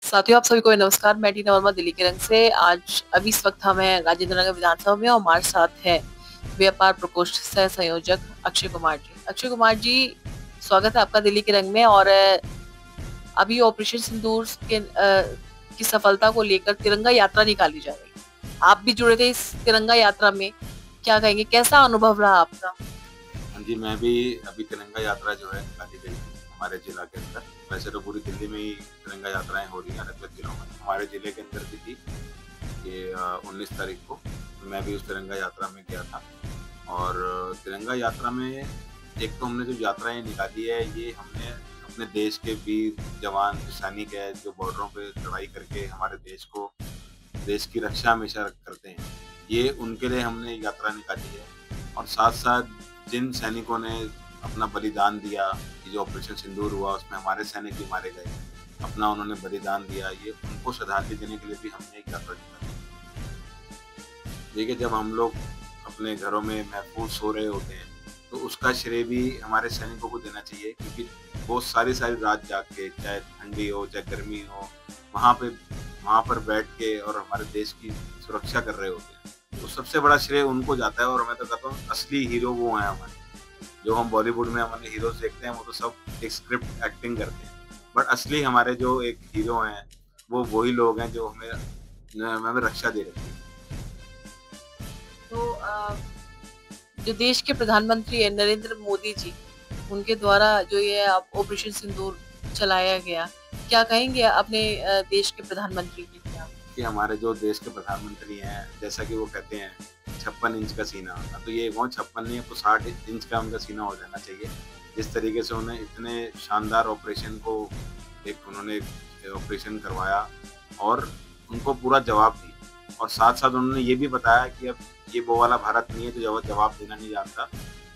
साथियों, आप सभी को नमस्कार। मैं टीना वर्मा दिल्ली के रंग से। आज अभी इस वक्त हम हैं राजेंद्र नगर विधानसभा में और हमारे साथ है व्यापार प्रकोष्ठ सह संयोजक अक्षय कुमार जी। अक्षय कुमार जी, स्वागत है आपका दिल्ली के रंग में। और अभी ऑपरेशन सिंदूर की सफलता को लेकर तिरंगा यात्रा निकाली जा रही है। आप भी जुड़े थे इस तिरंगा यात्रा में, क्या कहेंगे, कैसा अनुभव रहा आपका? हाँ जी, मैं भी अभी तिरंगा यात्रा जो है निकाली गई हमारे जिला के अंदर। वैसे तो पूरी दिल्ली में ही तिरंगा यात्राएं हो रही हैं अलग अलग जिलों में। हमारे जिले के अंदर भी थी ये 19 तारीख को। तो मैं भी उस तिरंगा यात्रा में गया था। और तिरंगा यात्रा में एक तो हमने जो यात्राएं निकाली है, ये हमने अपने देश के वीर जवान जो सैनिक है, जो बॉर्डरों पे लड़ाई करके हमारे देश की रक्षा हमेशा करते हैं, ये उनके लिए हमने यात्रा निकाली है। और साथ साथ जिन सैनिकों ने अपना बलिदान दिया, ये जो ऑपरेशन सिंदूर हुआ उसमें हमारे सैनिक भी मारे गए, अपना उन्होंने बलिदान दिया, ये उनको श्रद्धांजलि देने के लिए भी हमने एक यात्रा निकाली। देखिए, जब हम लोग अपने घरों में महफूज सो रहे होते हैं तो उसका श्रेय भी हमारे सैनिकों को देना चाहिए, क्योंकि वो सारी सारी रात जाग के, चाहे ठंडी हो चाहे गर्मी हो, वहाँ पर बैठ के और हमारे देश की सुरक्षा कर रहे होते हैं। तो सबसे बड़ा श्रेय उनको जाता है। और मैं तो कहता हूँ असली हीरो वो हैं हमारे। जो हम बॉलीवुड में हमारे हीरोज देखते हैं वो तो सब एक स्क्रिप्ट एक्टिंग करते हैं, बट असली हमारे जो एक हीरो हैं वो वही लोग हैं जो हमें रक्षा दे रहे हैं। तो जो देश के प्रधानमंत्री है नरेंद्र मोदी जी, उनके द्वारा जो ये ऑपरेशन सिंदूर चलाया गया, क्या कहेंगे अपने देश के प्रधानमंत्री के लिए आप? कि हमारे जो देश के प्रधानमंत्री हैं, जैसा कि वो कहते हैं 56 इंच का सीना, तो ये वो 56 नहीं, आपको 60 इंच का उनका सीना हो जाना चाहिए। जिस तरीके से उन्हें इतने शानदार ऑपरेशन को उन्होंने ऑपरेशन करवाया और उनको पूरा जवाब दिया। और साथ साथ उन्होंने ये भी बताया कि अब ये वो वाला भारत नहीं है जो जवाब देना नहीं जानता।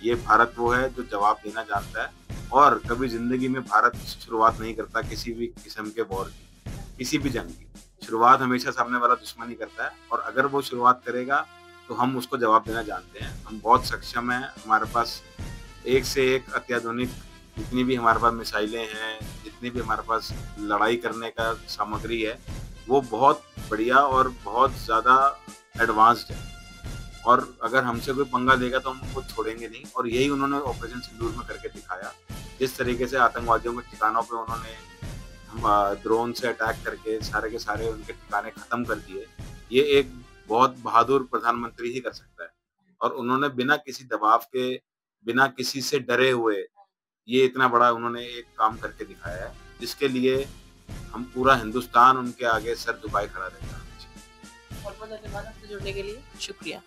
ये भारत वो है जो जवाब देना जानता है। और कभी जिंदगी में भारत शुरुआत नहीं करता किसी भी किस्म के वॉर की, किसी भी जंग की। शुरुआत हमेशा सामने वाला दुश्मन ही करता है, और अगर वो शुरुआत करेगा तो हम उसको जवाब देना जानते हैं। हम बहुत सक्षम हैं, हमारे पास एक से एक अत्याधुनिक जितनी भी हमारे पास मिसाइलें हैं, जितनी भी हमारे पास लड़ाई करने का सामग्री है, वो बहुत बढ़िया और बहुत ज़्यादा एडवांस्ड है। और अगर हमसे कोई पंगा लेगा तो हम उनको छोड़ेंगे नहीं। और यही उन्होंने ऑपरेशन सिंदूर में करके दिखाया। जिस तरीके से आतंकवादियों के ठिकानों पे उन्होंने ड्रोन से अटैक करके सारे के सारे उनके ठिकाने खत्म कर दिए, ये एक बहुत बहादुर प्रधानमंत्री ही कर सकता है। और उन्होंने बिना किसी दबाव के, बिना किसी से डरे हुए ये इतना बड़ा उन्होंने एक काम करके दिखाया है, जिसके लिए हम पूरा हिंदुस्तान उनके आगे सर झुकाए खड़ा रहेगा। बहुत बहुत धन्यवाद आपसे जुड़ने के लिए। शुक्रिया।